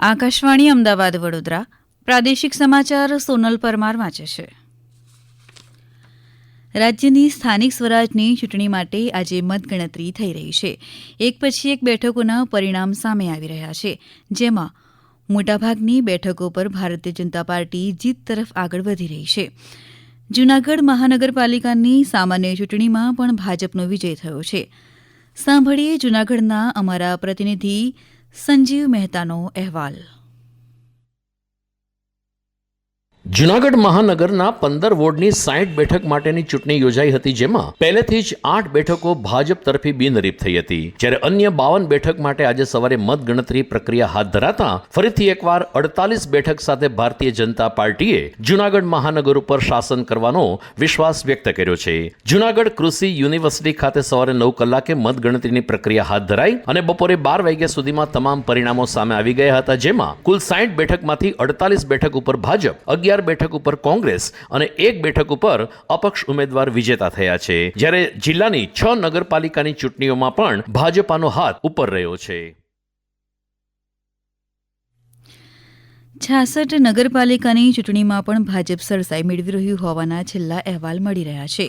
આકાશવાણી અમદાવાદ વડોદરા પ્રાદેશિક સમાચાર સોનલ પરમાર વાંચે છે. રાજ્યની સ્થાનિક સ્વરાજની ચૂંટણી માટે આજે મતગણતરી થઈ રહી છે. એક પછી એક બેઠકોના પરિણામ સામે આવી રહ્યા છે, જેમાં મોટાભાગની બેઠકો પર ભારતીય જનતા પાર્ટી જીત તરફ આગળ વધી રહી છે. જૂનાગઢ મહાનગરપાલિકાની સામાન્ય ચૂંટણીમાં પણ ભાજપનો વિજય થયો છે. સાંભળીએ જૂનાગઢના અમારા પ્રતિનિધિ સંજીવ મહેતાનો અહેવાલ. જૂનાગઢ મહાનગરના 15 વોર્ડની 60 બેઠક માટેની ચૂંટણી યોજાઈ હતી, જેમાં પહેલેથી જ 8 બેઠકો ભાજપ તરફી બિનહરીફ થઈ હતી. જ્યારે અન્ય 52 બેઠક માટે આજે સવારે મતગણતરી પ્રક્રિયા હાથ ધરાતા ફરીથી એકવાર 48 બેઠક સાથે ભારતીય જનતા પાર્ટીએ જૂનાગઢ મહાનગર ઉપર શાસન કરવાનો વિશ્વાસ વ્યક્ત કર્યો છે. જૂનાગઢ કૃષિ યુનિવર્સિટી ખાતે સવારે 9 કલાકે મતગણતરીની પ્રક્રિયા હાથ ધરાઈ અને બપોરે 12 વાગ્યા સુધીમાં તમામ પરિણામો સામે આવી ગયા હતા, જેમાં કુલ 60 બેઠકમાંથી 48 બેઠક ઉપર ભાજપ, 11 બેઠક ઉપર કોંગ્રેસ અને 1 બેઠક ઉપર અપક્ષ ઉમેદવાર વિજેતા થયા છે. જ્યારે જિલ્લાની 6 નગરપાલિકાની ચૂંટણીઓમાં પણ ભાજપાનો હાથ ઉપર રહ્યો છે. 66 નગરપાલિકાની ચૂંટણીમાં પણ ભાજપ સરસાઈ મેળવી રહ્યું હોવાના છેલ્લા અહેવાલ મળી રહ્યા છે.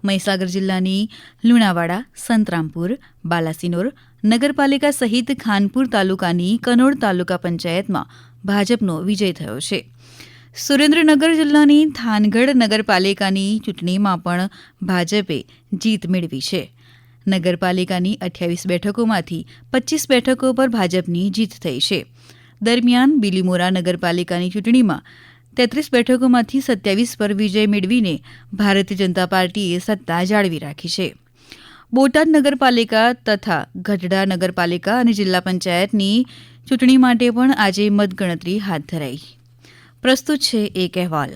મહીસાગર જિલ્લાની લુણાવાડા, સંતરામપુર, બાલાસિનોર નગરપાલિકા સહિત ખાનપુર તાલુકાની કનોડ તાલુકા પંચાયતમાં ભાજપનો વિજય થયો છે. સુરેન્દ્રનગર જિલ્લાની થાનગઢ નગરપાલિકાની ચૂંટણીમાં પણ ભાજપે જીત મેળવી છે. નગરપાલિકાની 28 બેઠકોમાંથી 25 બેઠકો પર ભાજપની જીત થઈ છે. દરમિયાન બિલીમોરા નગરપાલિકાની ચૂંટણીમાં 33 બેઠકોમાંથી 27 પર વિજય મેળવીને ભારતીય જનતા પાર્ટીએ સત્તા જાળવી રાખી છે. બોટાદ નગરપાલિકા તથા ગઢડા નગરપાલિકા અને જિલ્લા પંચાયતની ચૂંટણી માટે પણ આજે મતગણતરી હાથ ધરાઈ. પ્રસ્તુત છે એક અહેવાલ.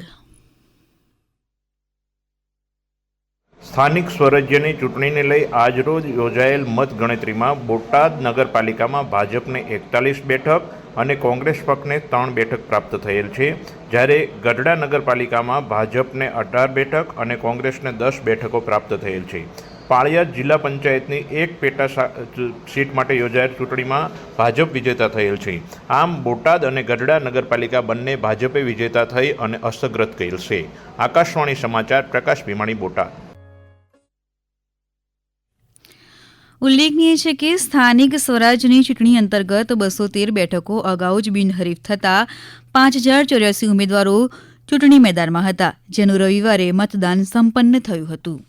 સ્થાનિક સ્વરાજ્યની ચૂંટણીને લઈ આજરોજ યોજાયેલ મતગણતરીમાં બોટાદ નગરપાલિકામાં ભાજપને 41 બેઠક અને કોંગ્રેસ પક્ષને 3 બેઠક પ્રાપ્ત થયેલ છે. જ્યારે ગઢડા નગરપાલિકામાં ભાજપને 18 બેઠક અને કોંગ્રેસને 10 બેઠકો પ્રાપ્ત થયેલ છે. પાળિયાદ જિલ્લા પંચાયતની એક પેટા સીટ માટે યોજાયેલ ચૂંટણીમાં ભાજપ વિજેતા થયેલ છે. આમ બોટાદ અને ગઢડા નગરપાલિકા બંને ભાજપે વિજેતા થઈ અને હસ્તગત કરેલ છે. આકાશવાણી સમાચાર, પ્રકાશ ભીમાણી, બોટાદ. ઉલ્લેખનીય છે કે સ્થાનિક સ્વરાજની ચૂંટણી અંતર્ગત 213 બેઠકો અગાઉ જ બિનહરીફ થતાં 5084 ઉમેદવારો ચૂંટણી મેદાનમાં હતા, જેનું રવિવારે મતદાન સંપન્ન થયું હતું.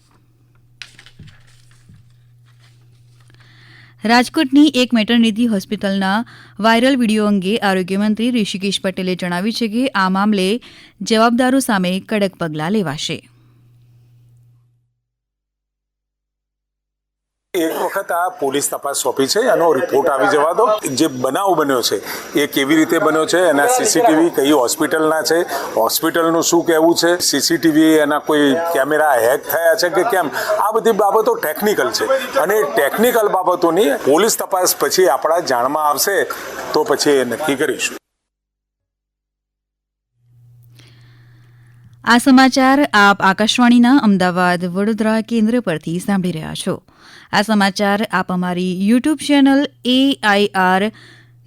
રાજકોટની એક મેટરનિટી હોસ્પિટલના વાયરલ વિડીયો અંગે આરોગ્યમંત્રી ઋષિકેશ પટેલે જણાવ્યું છે કે આ મામલે જવાબદારો સામે કડક પગલાં લેવાશે. એક વખત આ પોલીસ તપાસ સોંપી છે, એનો રિપોર્ટ આવી જવા દો. જે બનાવ બન્યો છે એ કેવી રીતે બન્યો છે, એના સીસીટીવી કઈ હોસ્પિટલના છે, હોસ્પિટલનું શું કહેવું છે, સીસીટીવી એના કોઈ કેમેરા હેક થયા છે કે કેમ, આ બધી બાબતો ટેકનિકલ છે અને ટેકનિકલ બાબતોની પોલીસ તપાસ પછી આપણા જાણમાં આવશે તો પછી એ નક્કી કરીશું. આ સમાચાર આપ આકાશવાણીના અમદાવાદ વડોદરા કેન્દ્ર પરથી સાંભળી રહ્યા છો. આ સમાચાર આપ અમારી YouTube channel AIR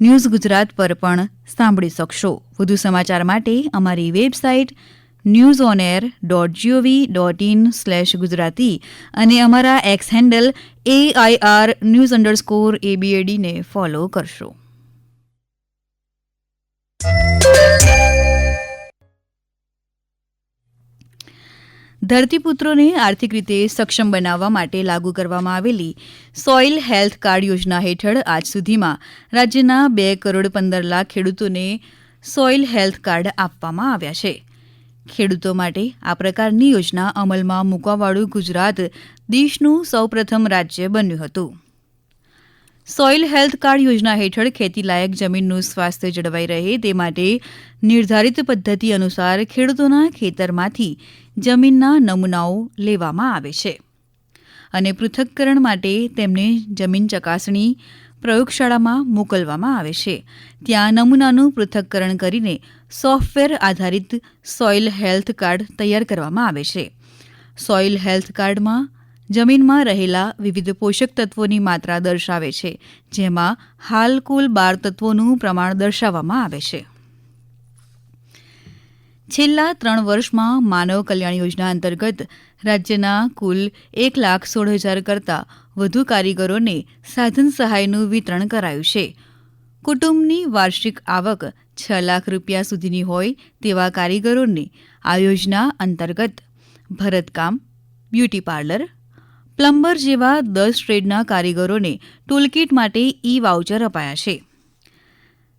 news Gujarat પર પણ સાંભળી શકશો. વધુ સમાચાર માટે અમારી વેબસાઇટ newsonair.gov.in/gujarati અને અમારા એક્સ હેન્ડલ AIR_news_ABAD ને ફોલો કરશો. ધરતીપુત્રોને આર્થિક રીતે સક્ષમ બનાવવા માટે લાગુ કરવામાં આવેલી સોઇલ હેલ્થ કાર્ડ યોજના હેઠળ આજ સુધીમાં રાજ્યના 2,15,00,000 ખેડૂતોને સોઇલ હેલ્થ કાર્ડ આપવામાં આવ્યા છે. ખેડૂતો માટે આ પ્રકારની યોજના અમલમાં મૂકવાવાળું ગુજરાત દેશનું સૌપ્રથમ રાજ્ય બન્યું હતું. સોઇલ હેલ્થ કાર્ડ યોજના હેઠળ ખેતીલાયક જમીનનું સ્વાસ્થ્ય જળવાઈ રહે તે માટે નિર્ધારિત પદ્ધતિ અનુસાર ખેડૂતોના ખેતરમાંથી જમીનના નમૂનાઓ લેવામાં આવે છે અને પૃથક્કરણ માટે તેમને જમીન ચકાસણી પ્રયોગશાળામાં મોકલવામાં આવે છે. ત્યાં નમૂનાનું પૃથક્કરણ કરીને સોફ્ટવેર આધારિત સોઇલ હેલ્થ કાર્ડ તૈયાર કરવામાં આવે છે. સોઇલ હેલ્થ કાર્ડમાં જમીનમાં રહેલા વિવિધ પોષક તત્વોની માત્રા દર્શાવે છે, જેમાં હાલ કુલ 12 તત્વોનું પ્રમાણ દર્શાવવામાં આવે છે. છેલ્લા 3 વર્ષમાં માનવ કલ્યાણ યોજના અંતર્ગત રાજ્યના કુલ 1,16,000 કરતાં વધુ કારીગરોને સાધન સહાયનું વિતરણ કરાયું છે. કુટુંબની વાર્ષિક આવક 6 લાખ રૂપિયા સુધીની હોય તેવા કારીગરોને આ યોજના અંતર્ગત ભરતકામ, બ્યુટી પાર્લર, પ્લમ્બર જેવા 10 ટ્રેડના કારીગરોને ટૂલકીટ માટે ઈ-વાઉચર અપાયા છે.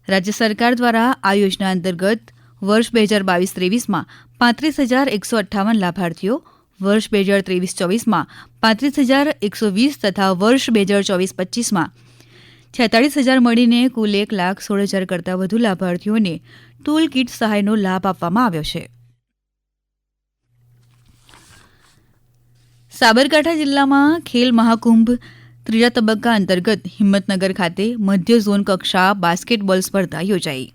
રાજ્ય સરકાર દ્વારા આ યોજના અંતર્ગત વર્ષ 2022-23માં 35,158 લાભાર્થીઓ, વર્ષ 2023-24માં 35,120 તથા વર્ષ 2024-25માં 46,000 મળીને કુલ 1,16,000 કરતાં વધુ લાભાર્થીઓને ટૂલ કીટ સહાયનો લાભ આપવામાં આવ્યો છે. સાબરકાંઠા જિલ્લામાં ખેલ મહાકુંભ 3જા તબક્કા અંતર્ગત હિંમતનગર ખાતે મધ્ય ઝોન કક્ષા બાસ્કેટબોલ સ્પર્ધા યોજાઈ.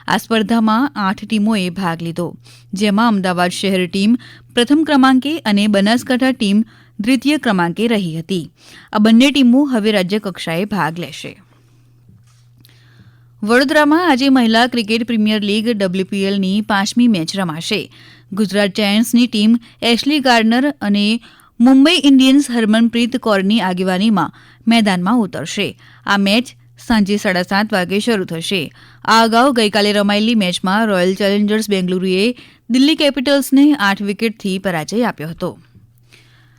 આ સ્પર્ધામાં 8 ટીમોએ ભાગ લીધો, જેમાં અમદાવાદ શહેર ટીમ પ્રથમ ક્રમાંકે અને બનાસકાંઠા ટીમ દ્વિતીય ક્રમાંકે રહી હતી. આ બંને ટીમો હવે રાજ્ય કક્ષાએ ભાગ લેશે. વડોદરામાં આજે મહિલા ક્રિકેટ પ્રીમિયર લીગ WPLની 5મી મેચ રમાશે. ગુજરાત જાયન્ટ્સની ટીમ એશલી ગાર્ડનર અને મુંબઈ ઇન્ડિયન્સ હરમનપ્રીત કૌરની આગેવાનીમાં મેદાનમાં ઉતરશે. આ મેચ સાંજે 7:30 વાગે શરૂ થશે. આ અગાઉ ગઈકાલે રમાયેલી મેચમાં રોયલ ચેલેન્જર્સ બેંગલુરુએ દિલ્હી કેપિટલ્સને 8 વિકેટથી પરાજય આપ્યો હતો.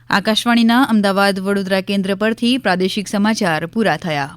આકાશવાણીના અમદાવાદ વડોદરા કેન્દ્ર પરથી પ્રાદેશિક સમાચાર પૂરા થયા.